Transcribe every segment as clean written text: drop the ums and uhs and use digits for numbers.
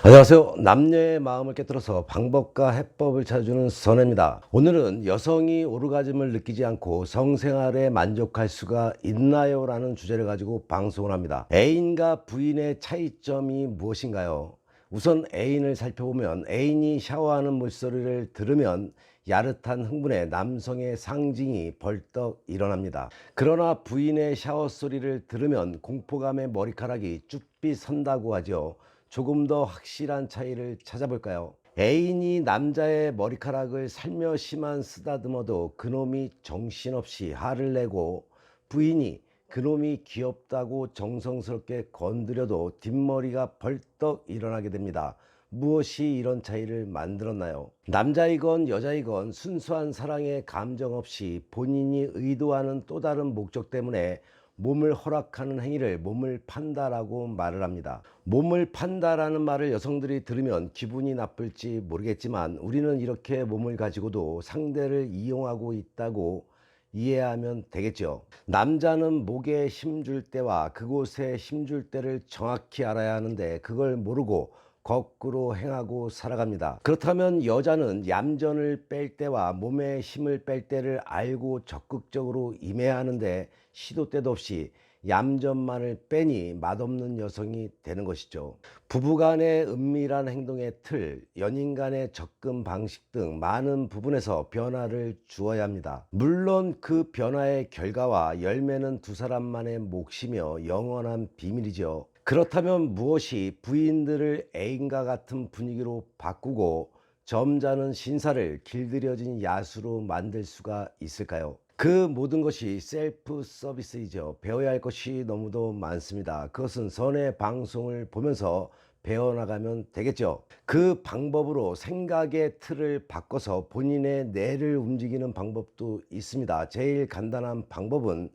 안녕하세요. 남녀의 마음을 깨뜨려서 방법과 해법을 찾아주는 선혜입니다. 오늘은 여성이 오르가즘을 느끼지 않고 성생활에 만족할 수가 있나요? 라는 주제를 가지고 방송을 합니다. 애인과 부인의 차이점이 무엇인가요? 우선 애인을 살펴보면 애인이 샤워하는 물소리를 들으면 야릇한 흥분에 남성의 상징이 벌떡 일어납니다. 그러나 부인의 샤워 소리를 들으면 공포감에 머리카락이 쭈삣 선다고 하죠. 조금 더 확실한 차이를 찾아볼까요? 애인이 남자의 머리카락을 살며시만 쓰다듬어도 그놈이 정신없이 화를 내고, 부인이 그놈이 귀엽다고 정성스럽게 건드려도 뒷머리가 벌떡 일어나게 됩니다. 무엇이 이런 차이를 만들었나요? 남자이건 여자이건 순수한 사랑의 감정 없이 본인이 의도하는 또 다른 목적 때문에 몸을 허락하는 행위를 몸을 판다라고 말을 합니다. 몸을 판다라는 말을 여성들이 들으면 기분이 나쁠지 모르겠지만, 우리는 이렇게 몸을 가지고도 상대를 이용하고 있다고 이해하면 되겠죠. 남자는 목에 힘줄 때와 그곳에 힘줄 때를 정확히 알아야 하는데, 그걸 모르고 거꾸로 행하고 살아갑니다. 그렇다면 여자는 얌전을 뺄 때와 몸에 힘을 뺄 때를 알고 적극적으로 임해야 하는데, 시도 때도 없이 얌전만을 빼니 맛없는 여성이 되는 것이죠. 부부간의 은밀한 행동의 틀, 연인 간의 접근 방식 등 많은 부분에서 변화를 주어야 합니다. 물론 그 변화의 결과와 열매는 두 사람만의 몫이며 영원한 비밀이죠. 그렇다면 무엇이 부인들을 애인과 같은 분위기로 바꾸고 점잖은 신사를 길들여진 야수로 만들 수가 있을까요? 그 모든 것이 셀프 서비스이죠. 배워야 할 것이 너무도 많습니다. 그것은 선의 방송을 보면서 배워나가면 되겠죠. 그 방법으로 생각의 틀을 바꿔서 본인의 뇌를 움직이는 방법도 있습니다. 제일 간단한 방법은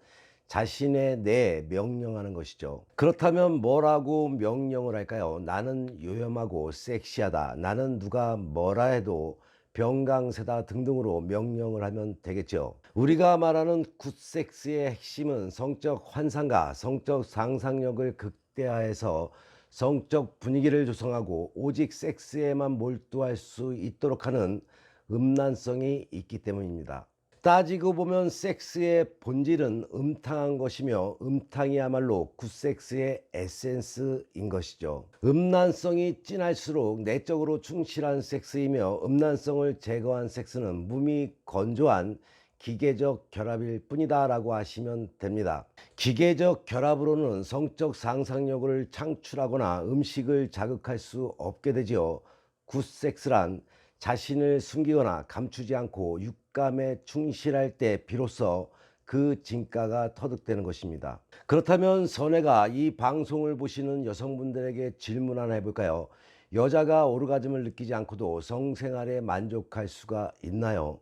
자신의 뇌에 명령하는 것이죠. 그렇다면 뭐라고 명령을 할까요? 나는 요염하고 섹시하다, 나는 누가 뭐라 해도 병강세다 등등으로 명령을 하면 되겠죠. 우리가 말하는 굿섹스의 핵심은 성적 환상과 성적 상상력을 극대화해서 성적 분위기를 조성하고 오직 섹스에만 몰두할 수 있도록 하는 음란성이 있기 때문입니다. 따지고 보면 섹스의 본질은 음탕한 것이며, 음탕이야말로 굿섹스의 에센스인 것이죠. 음란성이 진할수록 내적으로 충실한 섹스이며, 음란성을 제거한 섹스는 몸이 건조한 기계적 결합일 뿐이다 라고 하시면 됩니다. 기계적 결합으로는 성적 상상력을 창출하거나 음식을 자극할 수 없게 되지요. 굿섹스란 자신을 숨기거나 감추지 않고 육감에 충실할 때 비로소 그 진가가 터득되는 것입니다. 그렇다면 선혜가 이 방송을 보시는 여성분들에게 질문 하나 해볼까요? 여자가 오르가즘을 느끼지 않고도 성생활에 만족할 수가 있나요?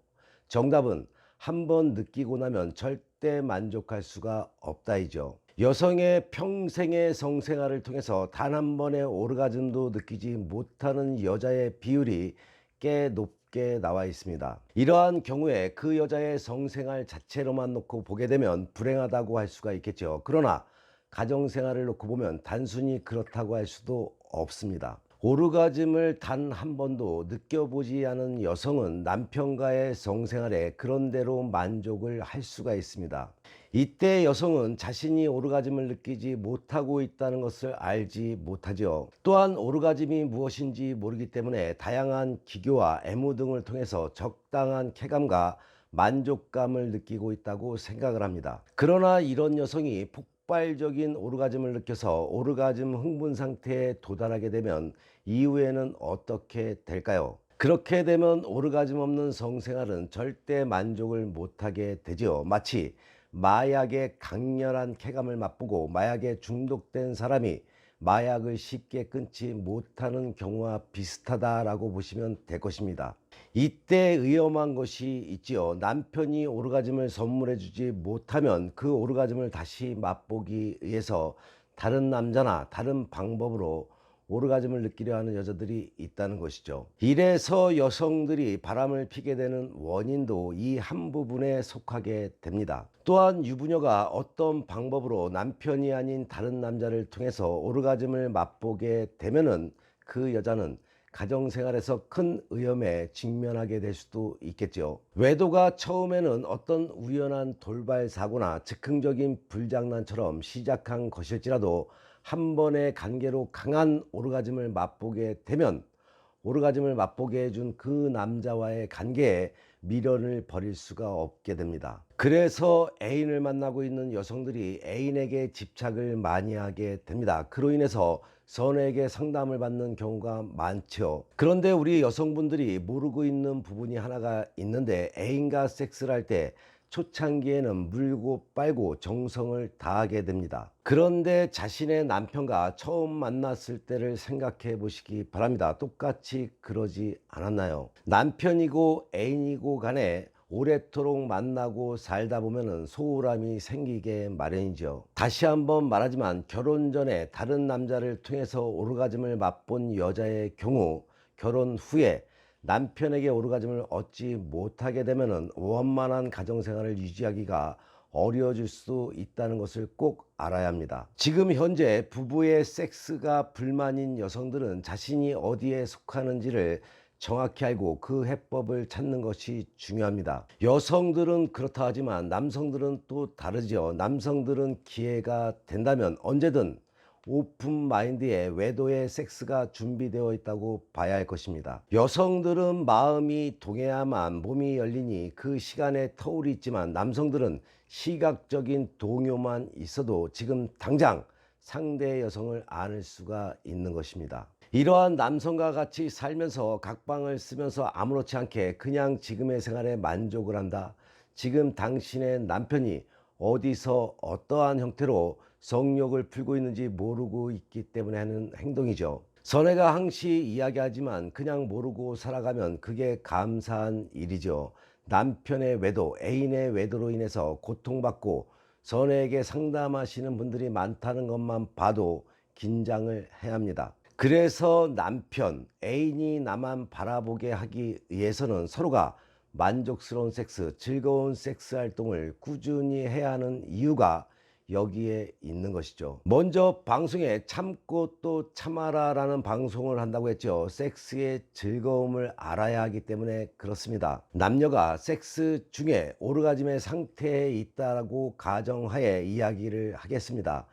정답은 한 번 느끼고 나면 절대 만족할 수가 없다이죠. 여성의 평생의 성생활을 통해서 단 한 번의 오르가즘도 느끼지 못하는 여자의 비율이 꽤 높게 나와 있습니다. 이러한 경우에 그 여자의 성생활 자체로만 놓고 보게 되면 불행하다고 할 수가 있겠죠. 그러나 가정생활을 놓고 보면 단순히 그렇다고 할 수도 없습니다. 오르가즘을 단 한 번도 느껴보지 않은 여성은 남편과의 성생활에 그런대로 만족을 할 수가 있습니다. 이때 여성은 자신이 오르가즘을 느끼지 못하고 있다는 것을 알지 못하죠. 또한 오르가즘이 무엇인지 모르기 때문에 다양한 기교와 애무 등을 통해서 적당한 쾌감과 만족감을 느끼고 있다고 생각을 합니다. 그러나 이런 여성이 폭발적인 오르가즘을 느껴서 오르가즘 흥분 상태에 도달하게 되면 이후에는 어떻게 될까요? 그렇게 되면 오르가즘 없는 성생활은 절대 만족을 못하게 되죠. 마치 마약의 강렬한 쾌감을 맛보고 마약에 중독된 사람이 마약을 쉽게 끊지 못하는 경우와 비슷하다라고 보시면 될 것입니다. 이때 위험한 것이 있지요. 남편이 오르가즘을 선물해 주지 못하면 그 오르가즘을 다시 맛보기 위해서 다른 남자나 다른 방법으로 오르가즘을 느끼려 하는 여자들이 있다는 것이죠. 이래서 여성들이 바람을 피게 되는 원인도 이 한 부분에 속하게 됩니다. 또한 유부녀가 어떤 방법으로 남편이 아닌 다른 남자를 통해서 오르가즘을 맛보게 되면은 그 여자는 가정생활에서 큰 위험에 직면하게 될 수도 있겠죠. 외도가 처음에는 어떤 우연한 돌발 사고나 즉흥적인 불장난처럼 시작한 것일지라도 한 번의 관계로 강한 오르가즘을 맛보게 되면 오르가즘을 맛보게 해준 그 남자와의 관계에 미련을 버릴 수가 없게 됩니다. 그래서 애인을 만나고 있는 여성들이 애인에게 집착을 많이 하게 됩니다. 그로 인해서 선에게 상담을 받는 경우가 많죠. 그런데 우리 여성분들이 모르고 있는 부분이 하나가 있는데, 애인과 섹스를 할 때 초창기에는 물고 빨고 정성을 다하게 됩니다. 그런데 자신의 남편과 처음 만났을 때를 생각해 보시기 바랍니다. 똑같이 그러지 않았나요? 남편이고 애인이고 간에 오래도록 만나고 살다 보면은 소홀함이 생기게 마련이죠. 다시 한번 말하지만 결혼 전에 다른 남자를 통해서 오르가즘을 맛본 여자의 경우 결혼 후에 남편에게 오르가즘을 얻지 못하게 되면은 원만한 가정생활을 유지하기가 어려워질 수 있다는 것을 꼭 알아야 합니다. 지금 현재 부부의 섹스가 불만인 여성들은 자신이 어디에 속하는지를 정확히 알고 그 해법을 찾는 것이 중요합니다. 여성들은 그렇다 하지만 남성들은 또 다르죠. 남성들은 기회가 된다면 언제든 오픈 마인드에 외도의 섹스가 준비되어 있다고 봐야 할 것입니다. 여성들은 마음이 동해야만 몸이 열리니 그 시간에 터울이 있지만, 남성들은 시각적인 동요만 있어도 지금 당장 상대의 여성을 안을 수가 있는 것입니다. 이러한 남성과 같이 살면서 각방을 쓰면서 아무렇지 않게 그냥 지금의 생활에 만족을 한다. 지금 당신의 남편이 어디서 어떠한 형태로 성욕을 풀고 있는지 모르고 있기 때문에 하는 행동이죠. 선혜가 항시 이야기하지만 그냥 모르고 살아가면 그게 감사한 일이죠. 남편의 외도, 애인의 외도로 인해서 고통받고 선혜에게 상담하시는 분들이 많다는 것만 봐도 긴장을 해야 합니다. 그래서 남편, 애인이 나만 바라보게 하기 위해서는 서로가 만족스러운 섹스, 즐거운 섹스 활동을 꾸준히 해야 하는 이유가 여기에 있는 것이죠. 먼저 방송에 참고 또 참아라 라는 방송을 한다고 했죠. 섹스의 즐거움을 알아야 하기 때문에 그렇습니다. 남녀가 섹스 중에 오르가즘의 상태에 있다고 가정하에 이야기를 하겠습니다.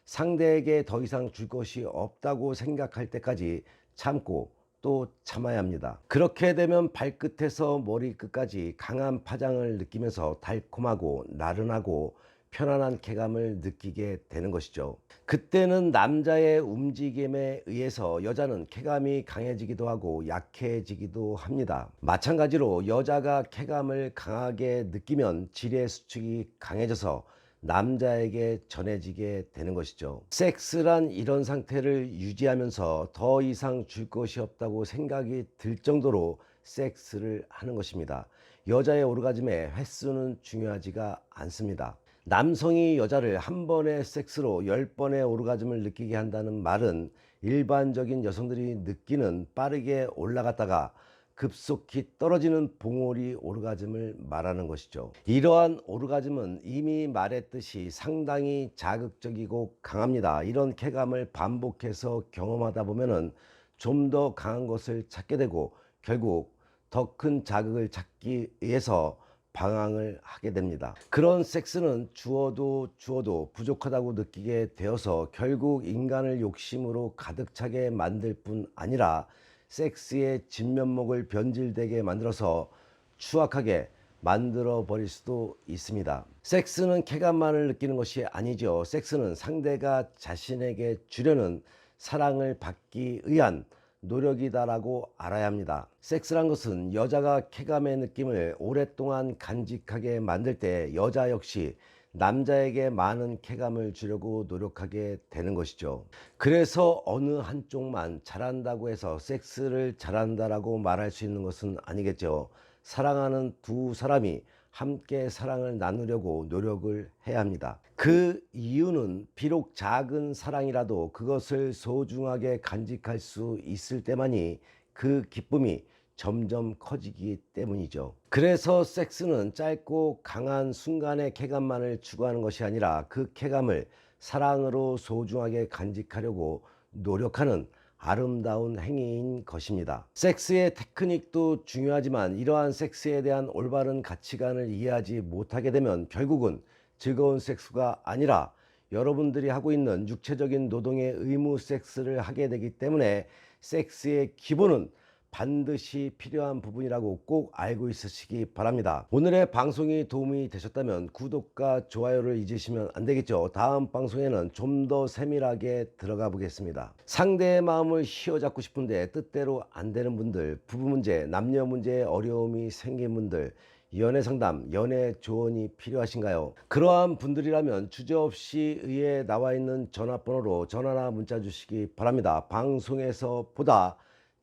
상대에게 더 이상 줄 것이 없다고 생각할 때까지 참고 또 참아야 합니다. 그렇게 되면 발끝에서 머리끝까지 강한 파장을 느끼면서 달콤하고 나른하고 편안한 쾌감을 느끼게 되는 것이죠. 그때는 남자의 움직임에 의해서 여자는 쾌감이 강해지기도 하고 약해지기도 합니다. 마찬가지로 여자가 쾌감을 강하게 느끼면 지뢰 수축이 강해져서 남자에게 전해지게 되는 것이죠. 섹스란 이런 상태를 유지하면서 더 이상 줄 것이 없다고 생각이 들 정도로 섹스를 하는 것입니다. 여자의 오르가즘의 횟수는 중요하지가 않습니다. 남성이 여자를 한 번의 섹스로 10번의 오르가즘을 느끼게 한다는 말은 일반적인 여성들이 느끼는 빠르게 올라갔다가 급속히 떨어지는 봉오리 오르가즘을 말하는 것이죠. 이러한 오르가즘은 이미 말했듯이 상당히 자극적이고 강합니다. 이런 쾌감을 반복해서 경험하다 보면은 좀 더 강한 것을 찾게 되고 결국 더 큰 자극을 찾기 위해서 방황을 하게 됩니다. 그런 섹스는 주어도 부족하다고 느끼게 되어서 결국 인간을 욕심으로 가득 차게 만들 뿐 아니라 섹스의 진면목을 변질되게 만들어서 추악하게 만들어 버릴 수도 있습니다. 섹스는 쾌감만을 느끼는 것이 아니죠. 섹스는 상대가 자신에게 주려는 사랑을 받기 위한 노력이다라고 알아야 합니다. 섹스란 것은 여자가 쾌감의 느낌을 오랫동안 간직하게 만들 때 여자 역시 남자에게 많은 쾌감을 주려고 노력하게 되는 것이죠. 그래서 어느 한쪽만 잘한다고 해서 섹스를 잘한다라고 말할 수 있는 것은 아니겠죠. 사랑하는 두 사람이 함께 사랑을 나누려고 노력을 해야 합니다. 그 이유는 비록 작은 사랑이라도 그것을 소중하게 간직할 수 있을 때만이 그 기쁨이 점점 커지기 때문이죠. 그래서 섹스는 짧고 강한 순간의 쾌감만을 추구하는 것이 아니라 그 쾌감을 사랑으로 소중하게 간직하려고 노력하는 아름다운 행위인 것입니다. 섹스의 테크닉도 중요하지만 이러한 섹스에 대한 올바른 가치관을 이해하지 못하게 되면 결국은 즐거운 섹스가 아니라 여러분들이 하고 있는 육체적인 노동의 의무 섹스를 하게 되기 때문에 섹스의 기본은 반드시 필요한 부분이라고 꼭 알고 있으시기 바랍니다. 오늘의 방송이 도움이 되셨다면 구독과 좋아요를 잊으시면 안 되겠죠. 다음 방송에는 좀 더 세밀하게 들어가 보겠습니다. 상대의 마음을 휘어잡고 싶은데 뜻대로 안 되는 분들, 부부 문제, 남녀 문제에 어려움이 생긴 분들, 연애 상담, 연애 조언이 필요하신가요? 그러한 분들이라면 주저없이 위에 나와 있는 전화번호로 전화나 문자 주시기 바랍니다. 방송에서 보다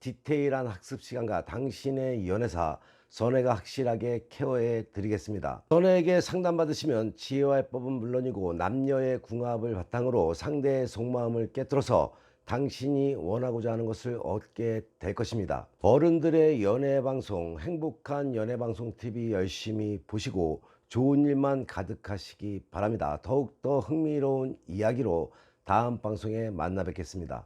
디테일한 학습 시간과 당신의 연애사 선혜가 확실하게 케어해 드리겠습니다. 선혜에게 상담받으시면 지혜와 해법은 물론이고 남녀의 궁합을 바탕으로 상대의 속마음을 깨뜨려서 당신이 원하고자 하는 것을 얻게 될 것입니다. 어른들의 연애방송, 행복한 연애방송 TV 열심히 보시고 좋은 일만 가득하시기 바랍니다. 더욱더 흥미로운 이야기로 다음 방송에 만나 뵙겠습니다.